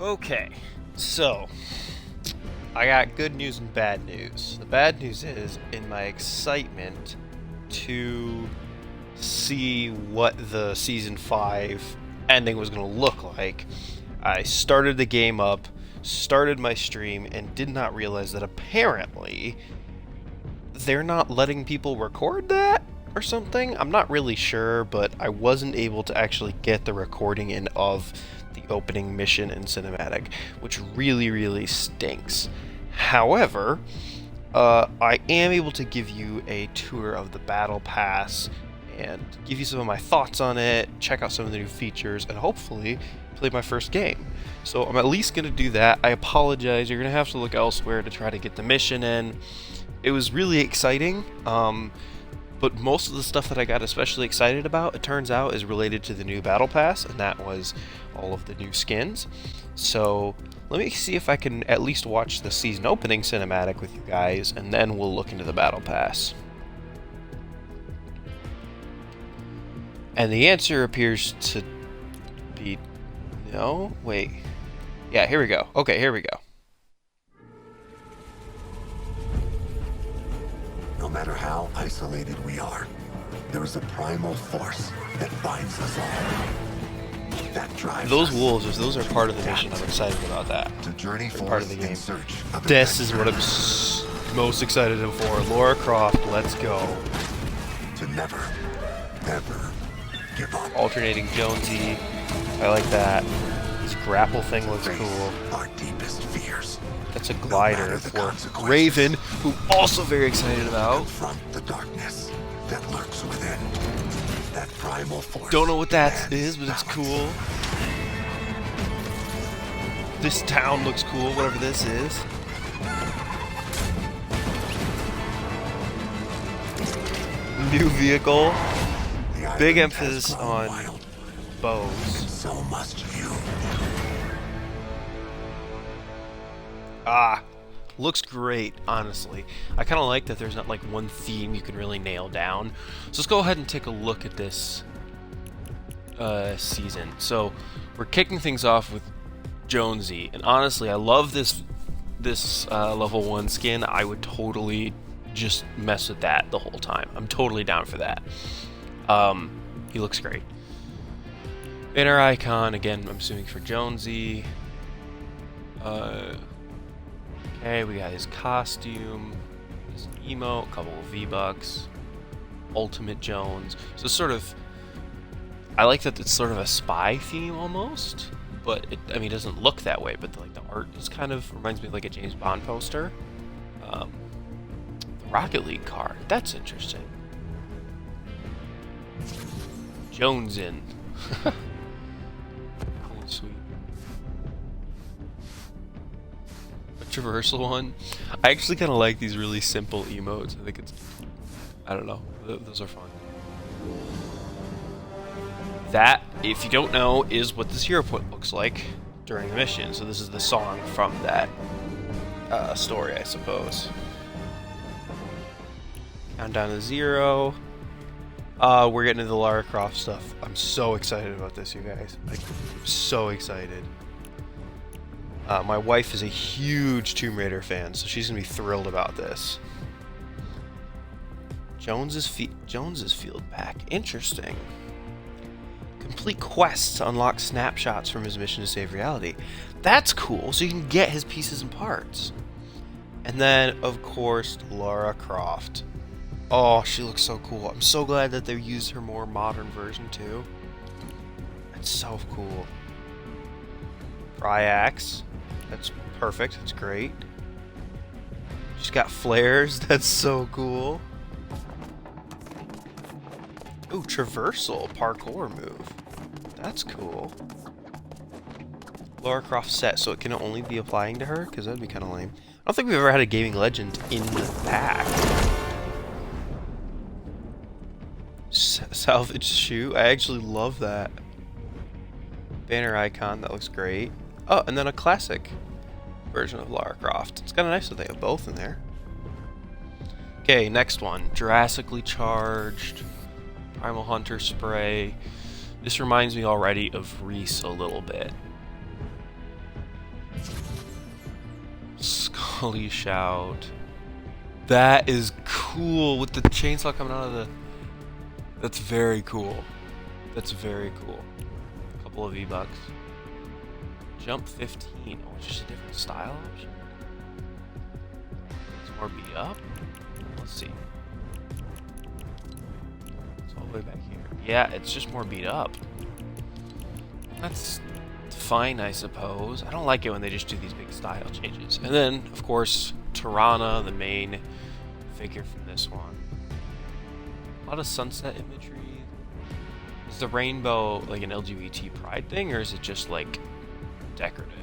Okay, so I got good news and bad news. The bad news is, in my excitement to see what the Season 5 ending was going to look like, I started the game up, started my stream, and did not realize that apparently they're not letting people record that or something. I'm not really sure, but I wasn't able to actually get the recording in of the opening mission and cinematic, which really stinks. However, I am able to give you a tour of the Battle Pass and give you some of my thoughts on it, check out some of the new features, and hopefully play my first game. So I'm at least going to do that. I apologize, you're going to have to look elsewhere to try to get the mission in. It was really exciting, but most of the stuff that I got especially excited about, it turns out, is related to the new Battle Pass, and that was all of the new skins. So let me see if I can at least watch the season opening cinematic with you guys, and then we'll look into the Battle Pass. And the answer appears to be no. Wait. Yeah, here we go. Okay, here we go. No matter how isolated we are, there is a primal force that binds us all. That drives those us wolves, those are part of the to mission. I'm excited about that. To journey They're part of the forth game. in search of This is adventure. what I'm most excited for. Lara Croft, let's go. To never, ever give up. Alternating Jonesy, I like that. This grapple thing looks Face cool. our deepest fears. That's a matter glider the for consequences. Raven, who also very excited about. Confront the darkness that lurks within. That primal force. Don't know what that demands is, but it's balance. cool. This town looks cool, whatever this is. New vehicle. The Big island has emphasis grown on wild, bows. and so must you. Looks great, honestly. I kind of like that there's not like one theme you can really nail down. So let's go ahead and take a look at this season. So we're kicking things off with Jonesy, and honestly, I love this level 1 skin. I would totally just mess with that the whole time. I'm totally down for that. He looks great. Inner icon, again, I'm assuming for Jonesy. Okay, we got his costume, his emote, a couple of V-Bucks, Ultimate Jones. So sort of, I like that it's sort of a spy theme almost, but it doesn't look that way, but like the art is kind of, reminds me of like a James Bond poster. The Rocket League card, that's interesting. Jonesin. Sweet. Traversal one. I actually kind of like these really simple emotes. I think it's, I don't know, those are fun. That, if you don't know, is what this hero point looks like during the mission. So this is the song from that story, I suppose. Countdown to 0. We're getting into the Lara Croft stuff. I'm so excited about this, you guys. Like, I'm so excited. My wife is a huge Tomb Raider fan, so she's gonna be thrilled about this. Jones's field pack. Interesting. Complete quests to unlock snapshots from his mission to save reality. That's cool, so you can get his pieces and parts. And then, of course, Lara Croft. Oh, she looks so cool. I'm so glad that they used her more modern version, too. That's so cool. Triax. That's perfect. That's great. She's got flares. That's so cool. Ooh, traversal. Parkour move. That's cool. Lara Croft set, so it can only be applying to her? Because that'd be kind of lame. I don't think we've ever had a gaming legend in the pack. Salvage shoe. I actually love that. Banner icon. That looks great. Oh, and then a classic version of Lara Croft. It's kind of nice that they have both in there. Okay, next one. Jurassically charged. Primal Hunter spray. This reminds me already of Reese a little bit. Unleash out. That is cool with the chainsaw coming out of the... That's very cool. That's very cool. A couple of V-Bucks. Jump 15. Oh, it's just a different style option. It's more beat up. Let's see. It's all the way back here. Yeah, it's just more beat up. That's fine, I suppose. I don't like it when they just do these big style changes. And then, of course, Tirana, the main figure from this one. A lot of sunset imagery. Is the rainbow like an LGBT pride thing, or is it just like decorative?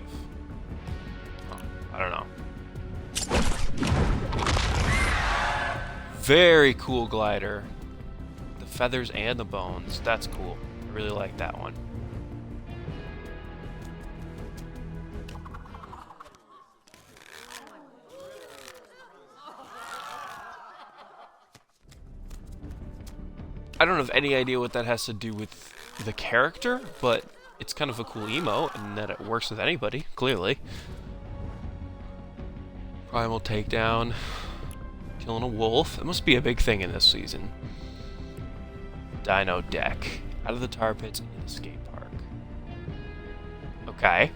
Oh, I don't know. Very cool glider. The feathers and the bones. That's cool. I really like that one. I don't have any idea what that has to do with the character, but it's kind of a cool emote, and that it works with anybody, clearly. Primal takedown. Killing a wolf. It must be a big thing in this season. Dino deck. Out of the tar pits into the skate park. Okay.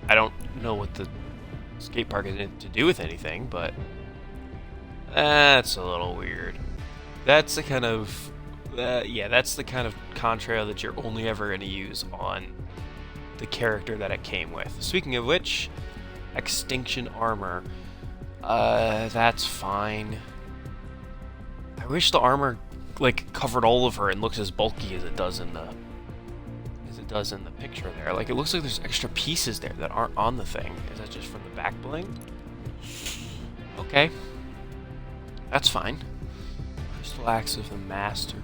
I don't know what the skate park is to do with anything, but that's a little weird. That's the kind of... yeah, that's the kind of contrail that you're only ever going to use on the character that it came with. Speaking of which, Extinction Armor. That's fine. I wish the armor, like, covered all of her and looks as bulky as it does in the picture there. Like, it looks like there's extra pieces there that aren't on the thing. Is that just from the back bling? Okay. That's fine. Crystal Axe of the Master.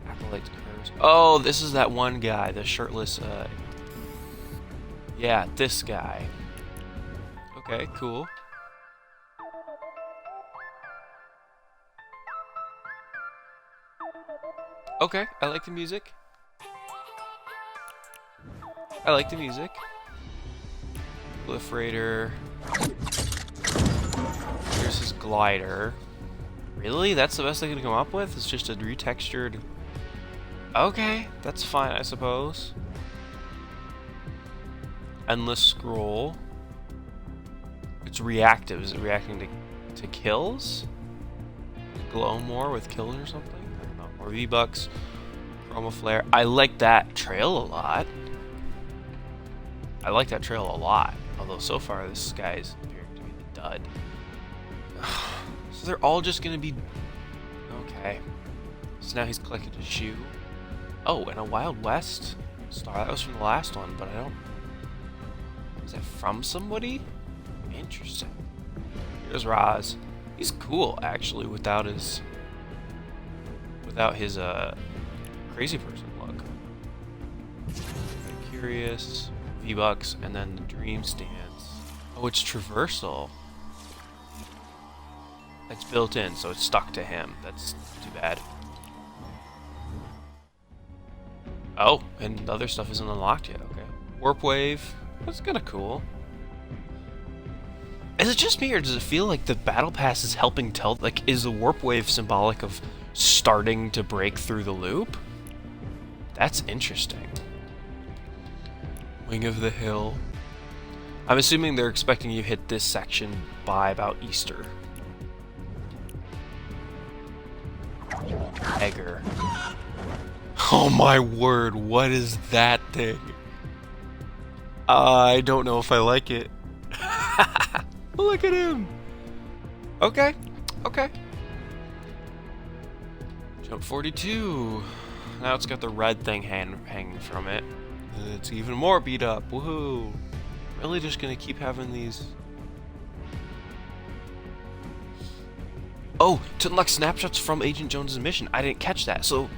Acolyte's Curse. Oh, this is that one guy, the shirtless, yeah, this guy. Okay, cool. Okay, I like the music. I like the music. Proliferator. Here's his glider. Really? That's the best they can come up with? It's just a retextured... Okay, that's fine, I suppose. Endless Scroll. It's reactive. Is it reacting to kills? Glow more with kills or something? I don't know. More V-Bucks. Chroma Flare. I like that trail a lot. I like that trail a lot. Although so far this guy's appearing to be the dud. So they're all just gonna be... Okay. So now he's collected a shoe. Oh, and a Wild West star. That was from the last one, but I don't... Is that from somebody? Interesting. Here's Roz. He's cool, actually, without his crazy person look. Curious, V-Bucks, and then the Dream Stance. Oh, it's traversal. It's built in, so it's stuck to him. That's too bad. Oh, and the other stuff isn't unlocked yet. Okay. Warp Wave. That's kind of cool. Is it just me, or does it feel like the Battle Pass is helping tell... Like, is the Warp Wave symbolic of starting to break through the loop? That's interesting. Wing of the Hill. I'm assuming they're expecting you to hit this section by about Easter. Egger. Oh my word, what is that thing? I don't know if I like it. Look at him! Okay, okay. Jump 42. Now it's got the red thing hanging from it. It's even more beat up. Woohoo! Really just gonna keep having these... Oh, to unlock snapshots from Agent Jones' mission. I didn't catch that. So,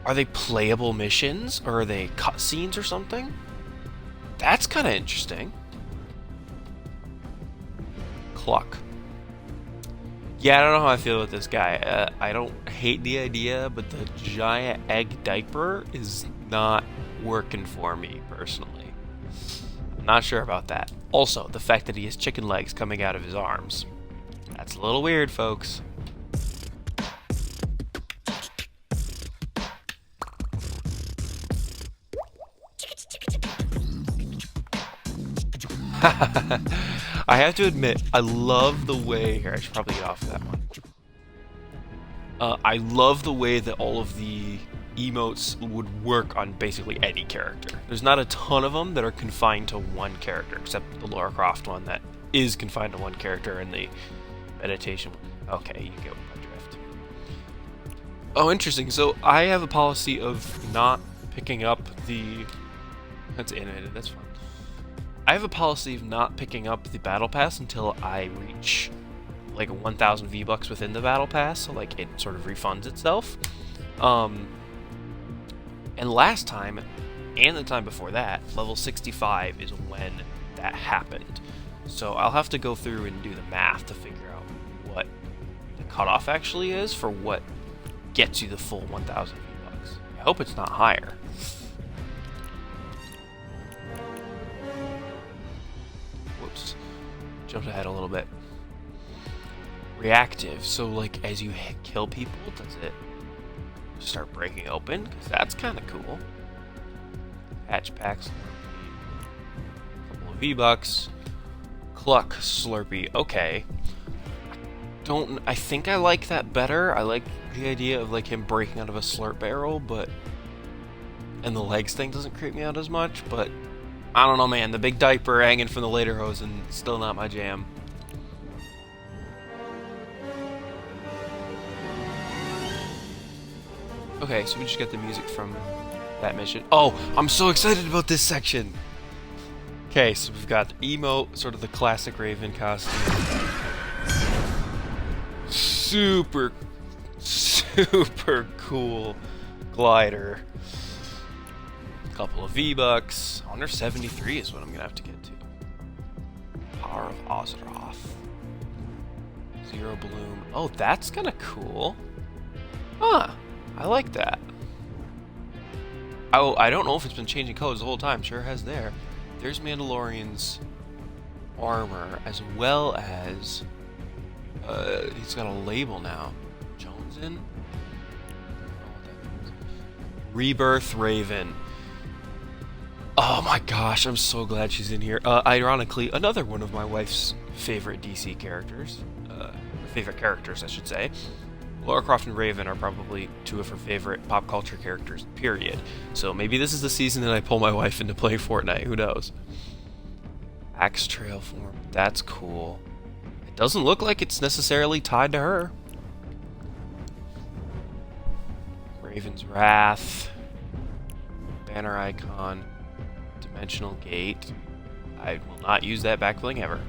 are they playable missions? Or are they cutscenes or something? That's kind of interesting. Cluck. Yeah, I don't know how I feel with this guy. I don't hate the idea, but the giant egg diaper is not working for me, personally. Not sure about that. Also, the fact that he has chicken legs coming out of his arms. That's a little weird, folks. I have to admit, I love the way... Here, I should probably get off of that one. I love the way that all of the emotes would work on basically any character. There's not a ton of them that are confined to one character, except the Lara Croft one that is confined to one character and the meditation one. Okay, you get my drift. Oh, interesting. So I have a policy of not picking up the... That's animated, that's fine. I have a policy of not picking up the Battle Pass until I reach like 1,000 V-Bucks within the Battle Pass, so like it sort of refunds itself. And last time, and the time before that, level 65 is when that happened. So I'll have to go through and do the math to figure out what the cutoff actually is for what gets you the full 1,000 V-Bucks. I hope it's not higher. Whoops. Jumped ahead a little bit. Reactive, so like as you kill people, does it start breaking open? Because that's kind of cool. Hatch packs, couple of V-Bucks. Cluck Slurpee, okay. I think I like that better. I like the idea of like him breaking out of a slurp barrel, but... And the legs thing doesn't creep me out as much, but... I don't know, man. The big diaper hanging from the later hose and still not my jam. Okay, so we just got the music from that mission. Oh, I'm so excited about this section! Okay, so we've got emote, sort of the classic Raven costume. Super cool glider. Couple of V-Bucks. I wonder if 73 is what I'm gonna have to get to. Power of Azeroth. Zero Bloom. Oh, that's kinda cool. Huh. I like that. Oh, I don't know if it's been changing colors the whole time. Sure has there. There's Mandalorian's armor, as well as... he's got a label now. Jonesy? Rebirth Raven. Oh my gosh, I'm so glad she's in here. Ironically, another one of my wife's favorite DC characters. Favorite characters, I should say. Lara Croft and Raven are probably two of her favorite pop culture characters, period. So maybe this is the season that I pull my wife into playing Fortnite, who knows? Axe Trail form, that's cool. It doesn't look like it's necessarily tied to her. Raven's Wrath. Banner icon. Dimensional Gate. I will not use that backbling ever.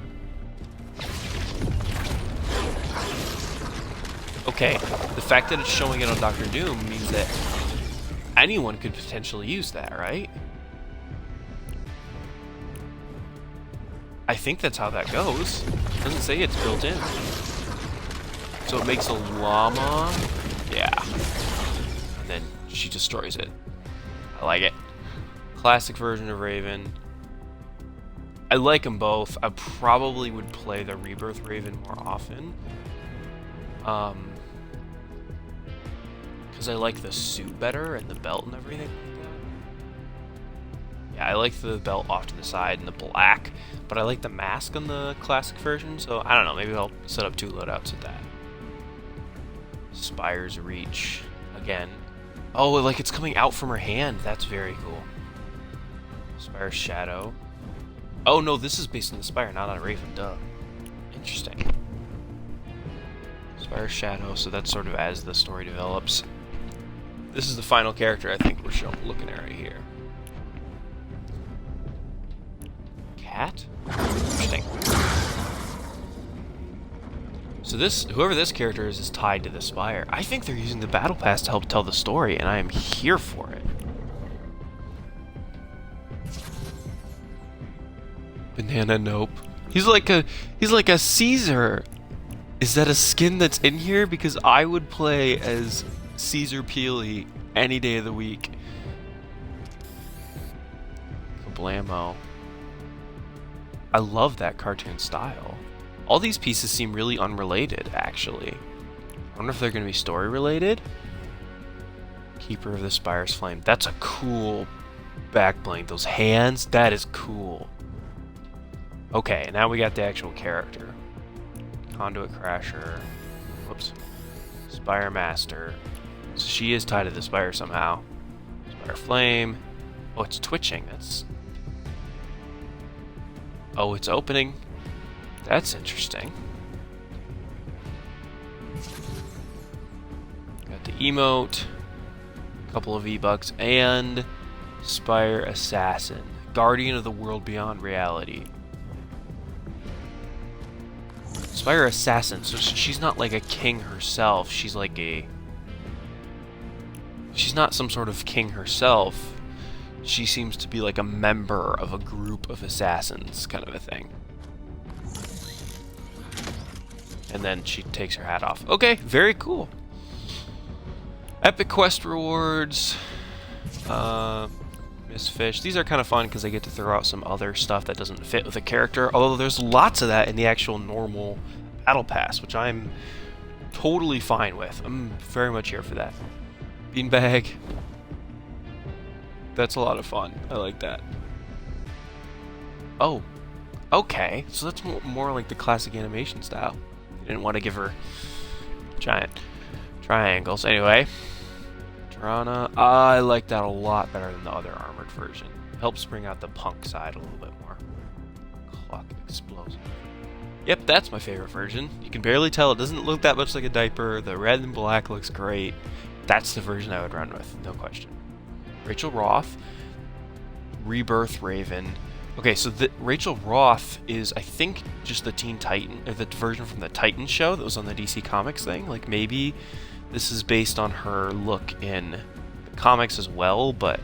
Okay, the fact that it's showing it on Doctor Doom means that anyone could potentially use that, right? I think that's how that goes. It doesn't say it's built in. So it makes a llama. Yeah. And then she destroys it. I like it. Classic version of Raven. I like them both. I probably would play the Rebirth Raven more often. Because I like the suit better and the belt and everything like that. Yeah, I like the belt off to the side and the black, but I like the mask on the classic version, so I don't know, maybe I'll set up two loadouts with that. Spire's Reach, again. Oh, like it's coming out from her hand, that's very cool. Spire's Shadow. Oh no, this is based on the Spire, not on a Raven, duh. Interesting. Spire's Shadow, so that's sort of as the story develops. This is the final character I think we're looking at right here. Cat? Interesting. So this, whoever this character is tied to the Spire. I think they're using the Battle Pass to help tell the story, and I am here for it. Banana, nope. He's like a Caesar. Is that a skin that's in here? Because I would play as Caesar Peely any day of the week. Kablamo. I love that cartoon style. All these pieces seem really unrelated, actually. I wonder if they're going to be story related. Keeper of the Spire's Flame. That's a cool back bling. Those hands, that is cool. Okay, now we got the actual character. Conduit Crasher. Whoops. Spire Master. So she is tied to the Spire somehow. Spire Flame. Oh, it's twitching. That's... Oh, it's opening. That's interesting. Got the emote. A couple of V-Bucks. And Spire Assassin. Guardian of the World Beyond Reality. Spire Assassin. So she's not like a king herself. She's like a... She's not some sort of king herself. She seems to be like a member of a group of assassins, kind of a thing. And then she takes her hat off. Okay, very cool. Epic Quest rewards. Miss Fish. These are kind of fun because I get to throw out some other stuff that doesn't fit with a character. Although there's lots of that in the actual normal Battle Pass, which I'm totally fine with. I'm very much here for that. Beanbag. That's a lot of fun. I like that. Oh. Okay. So that's more like the classic animation style. I didn't want to give her giant triangles. Anyway. Tirana. I like that a lot better than the other armored version. Helps bring out the punk side a little bit more. Clock explosion. Yep, that's my favorite version. You can barely tell. It doesn't look that much like a diaper. The red and black looks great. That's the version I would run with. No question. Rachel Roth. Rebirth Raven. Okay, so Rachel Roth is, I think, just the Teen Titan, or the version from the Titan show that was on the DC Comics thing. Like, maybe this is based on her look in the comics as well, but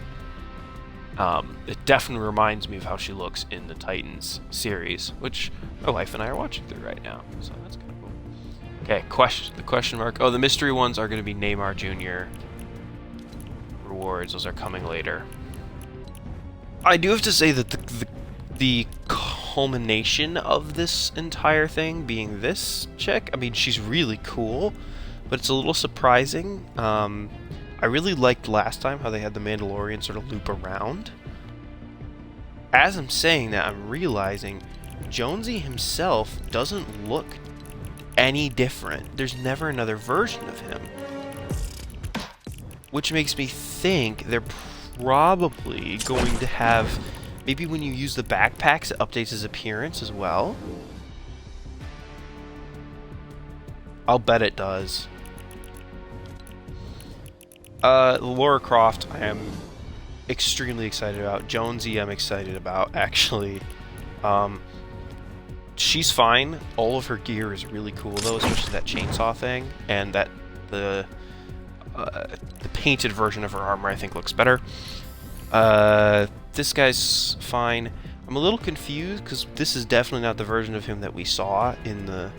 it definitely reminds me of how she looks in the Titans series, which my wife and I are watching through right now, so that's kind of cool. Okay, the question mark. Oh, the mystery ones are going to be Neymar Jr. rewards. Those are coming later. I do have to say that the culmination of this entire thing being this chick, I mean, she's really cool, but it's a little surprising. I really liked last time how they had the Mandalorian sort of loop around. As I'm saying that, I'm realizing Jonesy himself doesn't look any different. There's never another version of him. Which makes me think they're probably going to have... Maybe when you use the backpacks, it updates his appearance as well. I'll bet it does. Lara Croft, I am extremely excited about. Jonesy, I'm excited about, actually. She's fine. All of her gear is really cool, though, especially that chainsaw thing. And that the painted version of her armor, I think, looks better. This guy's fine. I'm a little confused because this is definitely not the version of him that we saw in the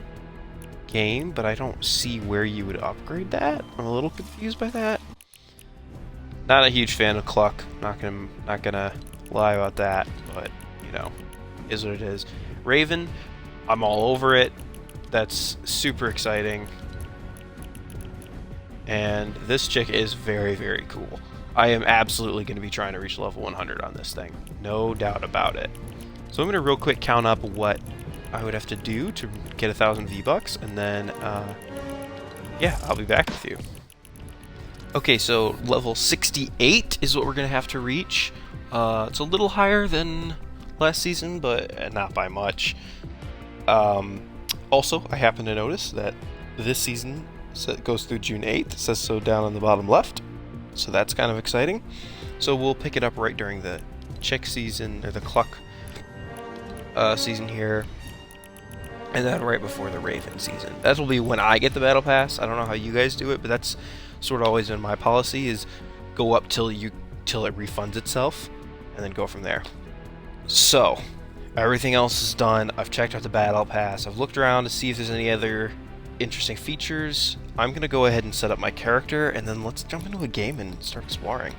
game, but I don't see where you would upgrade that. I'm a little confused by that. Not a huge fan of Cluck. Not gonna lie about that, but you know, is what it is. Raven, I'm all over it. That's super exciting. And this chick is very, very cool. I am absolutely going to be trying to reach level 100 on this thing. No doubt about it. So I'm going to real quick count up what I would have to do to get 1,000 V-Bucks, and then, yeah, I'll be back with you. Okay, so level 68 is what we're going to have to reach. It's a little higher than last season, but not by much. Also, I happen to notice that this season goes through June 8th. It says so down on the bottom left. So that's kind of exciting. So we'll pick it up right during the chick season, or the Cluck season here. And then right before the Raven season. That will be when I get the Battle Pass. I don't know how you guys do it, but that's sort of always been my policy, is go up till it refunds itself, and then go from there. So, everything else is done. I've checked out the Battle Pass. I've looked around to see if there's any other interesting features. I'm going to go ahead and set up my character, and then let's jump into a game and start exploring.